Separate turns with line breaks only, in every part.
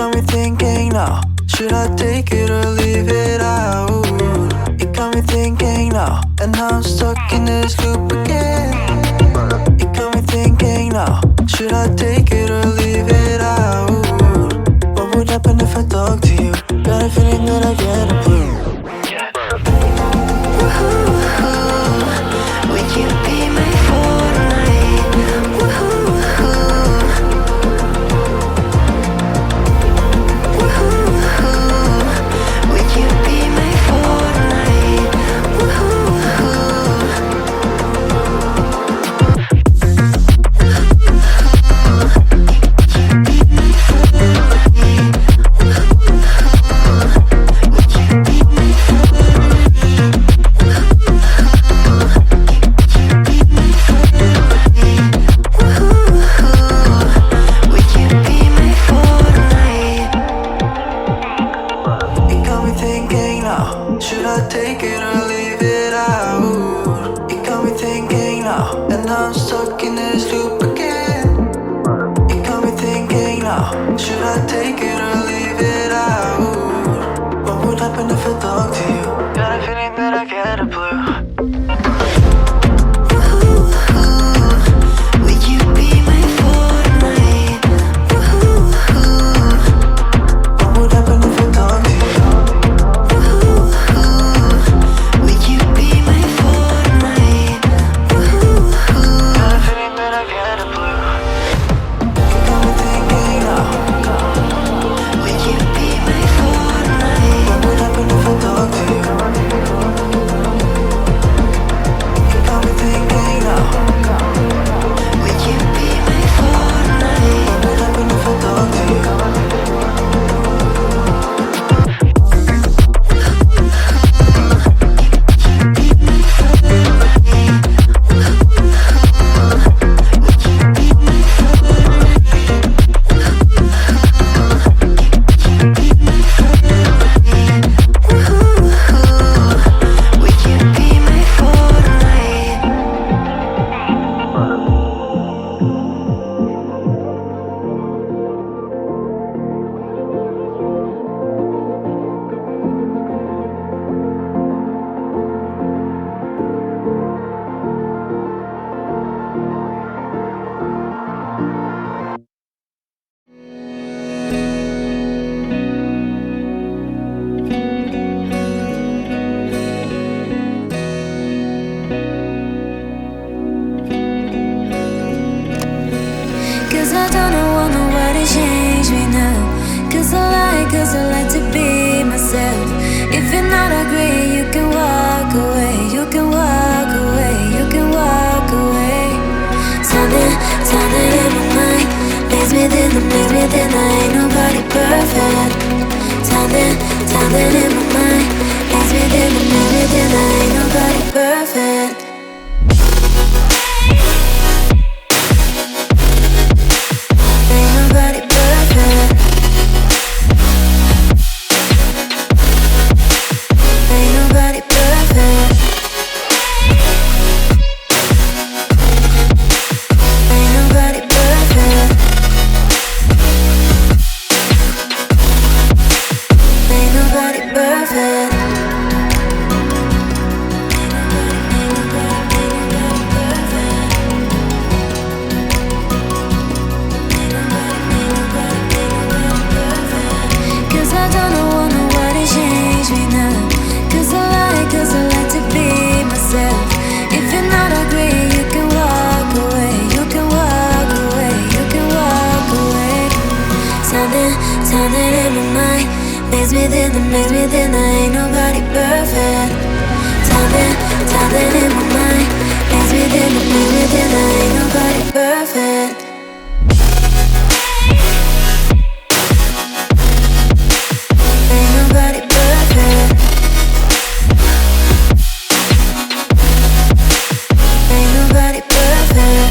got me thinking now, should I take it or leave it out? It got me thinking now, and now I'm stuck in this loop again. It got me thinking now, should I take it or leave it out? What would happen if I talk to you? Got a feeling that I get a clue.
Would you be my Fortnite? Would you be my Fortnite?
Should I take it or leave it out? It got me thinking now, and now I'm stuck in this loop again. It got me thinking now, should I take it or leave it out? What would happen if I talk to you? Got a feeling that I get a blue.
Cause I like to be myself. If you're not agree, you can walk away. You can walk away, you can walk away. Something in my mind makes me think I ain't nobody perfect. Something in my mind makes me think I ain't nobody perfect. Something in my mind makes me think I ain't nobody perfect. Something in my mind makes me think I ain't nobody perfect. Ain't nobody perfect. Ain't nobody perfect.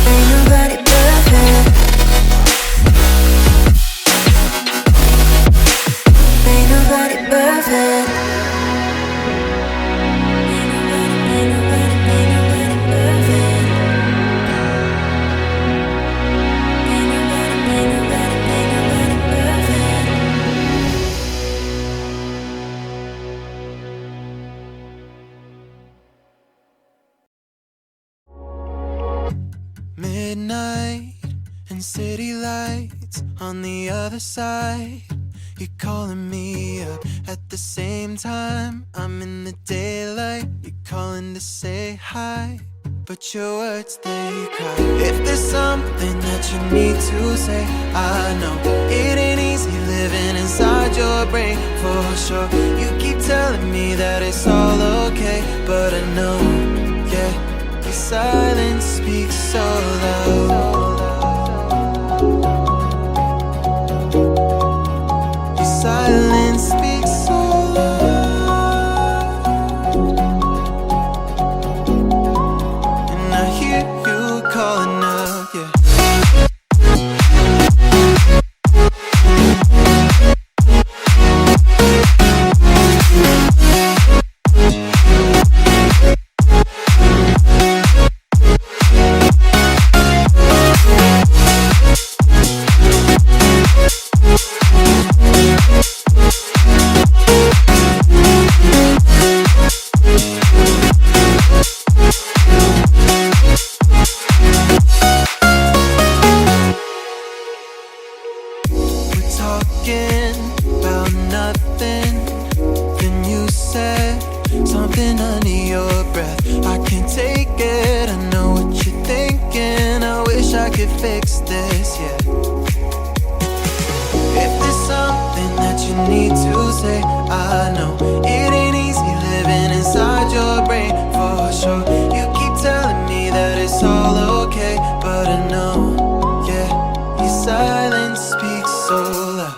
Ain't nobody perfect. Ain't nobody perfect. Ain't nobody
Flashing city lights on the other side. You're calling me up at the same time. I'm in the daylight. You're calling to say hi, but your words, they cry. If there's something that you need to say, I know it ain't easy living inside your brain, for sure. You keep telling me that it's all okay, but I know, yeah, your silence speaks so loud. Your silence speaks so loud, and I hear you calling out, yeah. Talking about nothing, then you said something under your breath. I can't take it, I know what you're thinking. I wish I could fix this, yeah. If there's something that you need to say, I know it ain't easy living inside your brain, for sure. You keep telling me that it's all okay, but I know, yeah, your silence speaks so loud.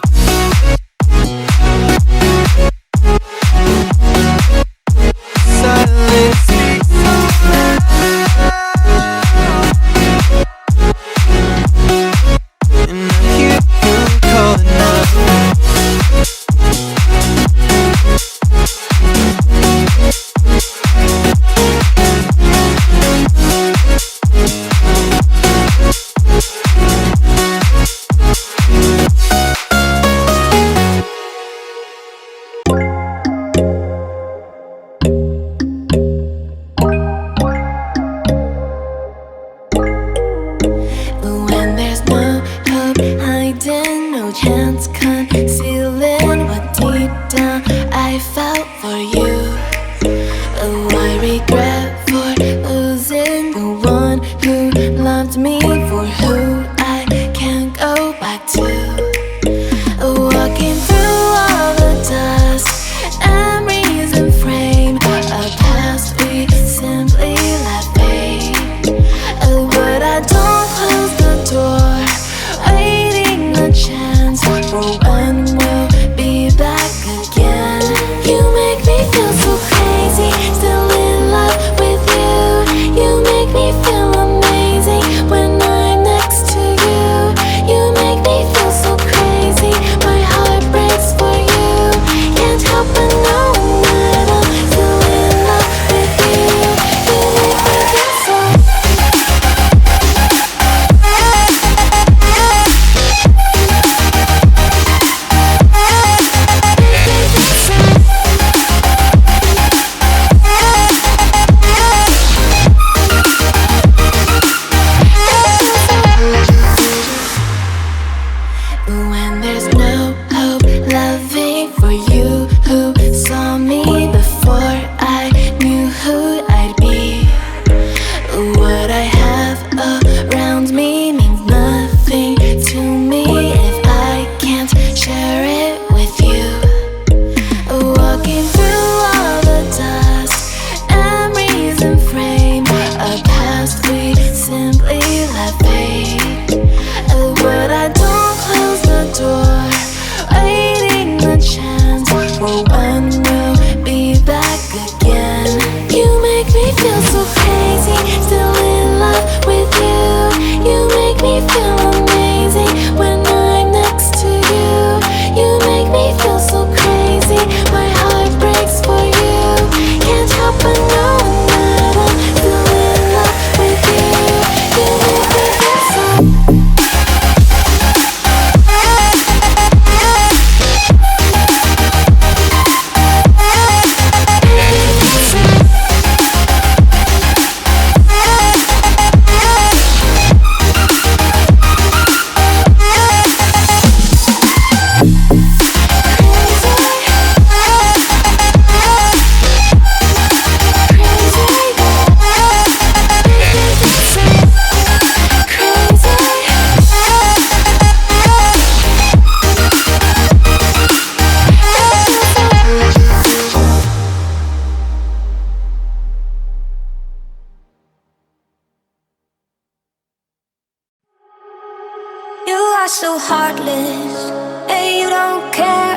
so heartless. Hey, you don't care,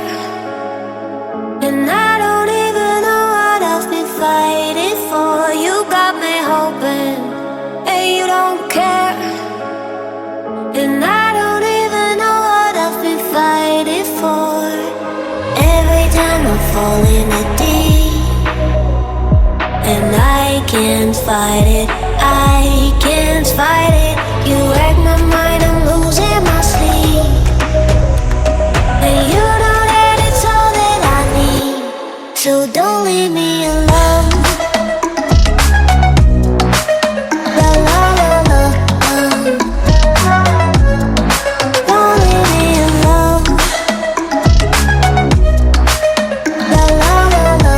and I don't even know what I've been fighting for. You got me hoping. Hey, you don't care, and I don't even know what I've been fighting for. Every time I fall in a deep, and I can't fight it, I can't fight it. You wreck my mind, I'm losing my sleep. And you know that it's all that I need, so don't leave me alone. La la la la, don't leave me alone. La la la la,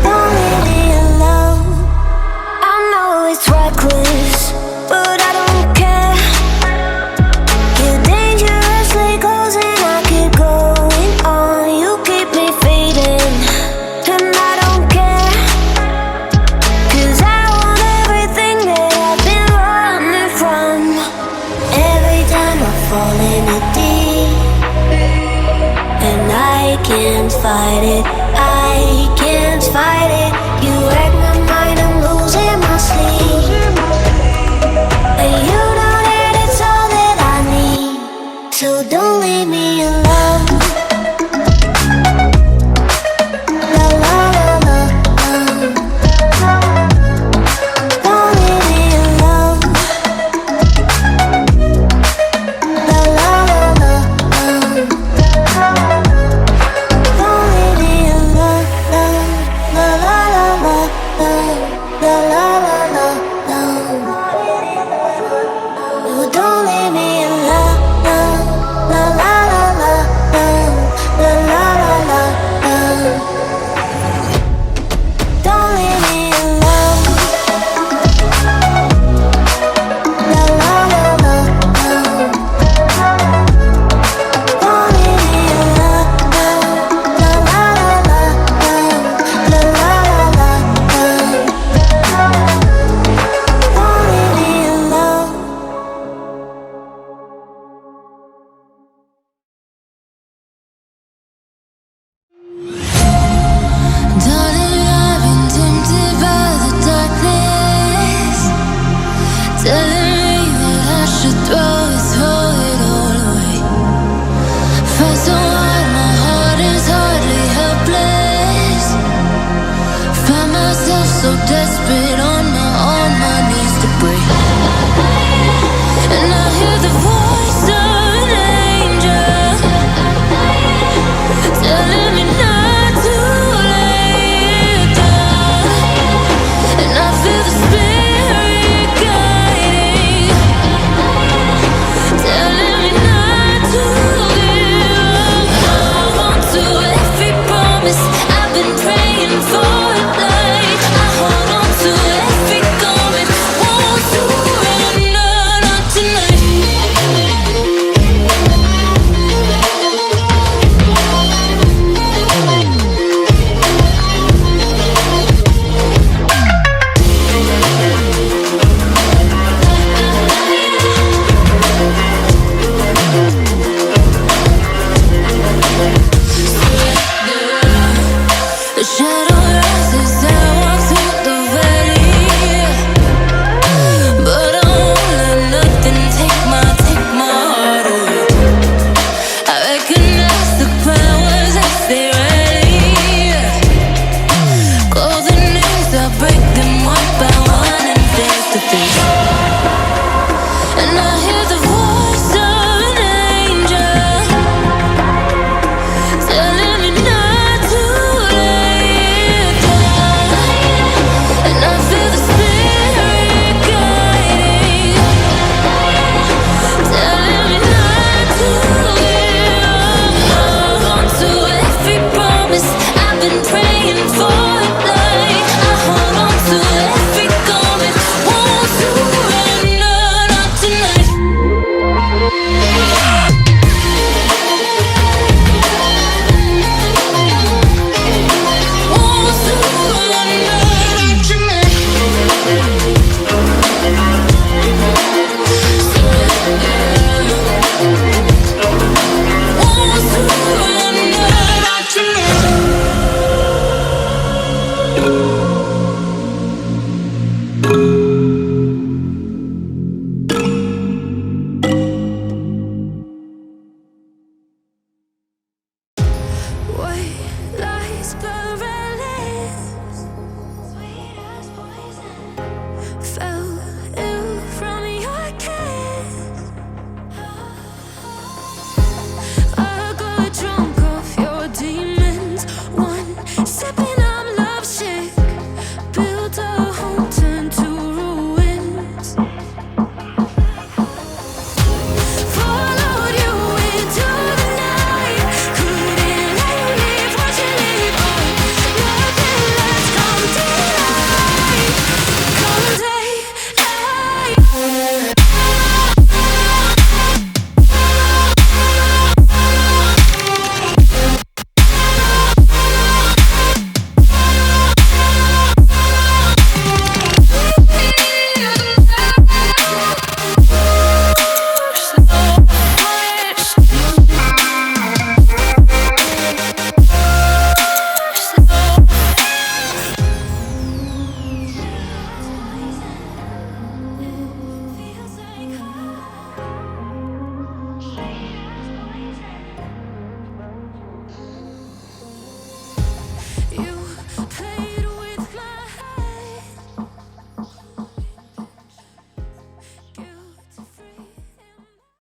don't leave me alone. I know it's reckless, but I don't care. You're dangerously close and I keep going on. You keep me fading, and I don't care, 'cause I want everything that I've been running from. Every time I fall in a deep, and I can't fight it, I can't fight it. You wreck my mind, I'm losing my sleep. And you know that it's all that I need, so don't leave me alone. La la la la, don't leave me alone. La la la la, don't leave me alone. La la la la, la la la la, no, don't leave me alone. La la la la, la la la la, don't leave me alone. La la la la, don't leave me alone. La la la la, la la la la, don't leave me alone. Darling, I've been tempted by the darkness, telling me that I should throw it all away. Fight so hard, my heart is hardly helpless. Find myself so desperate on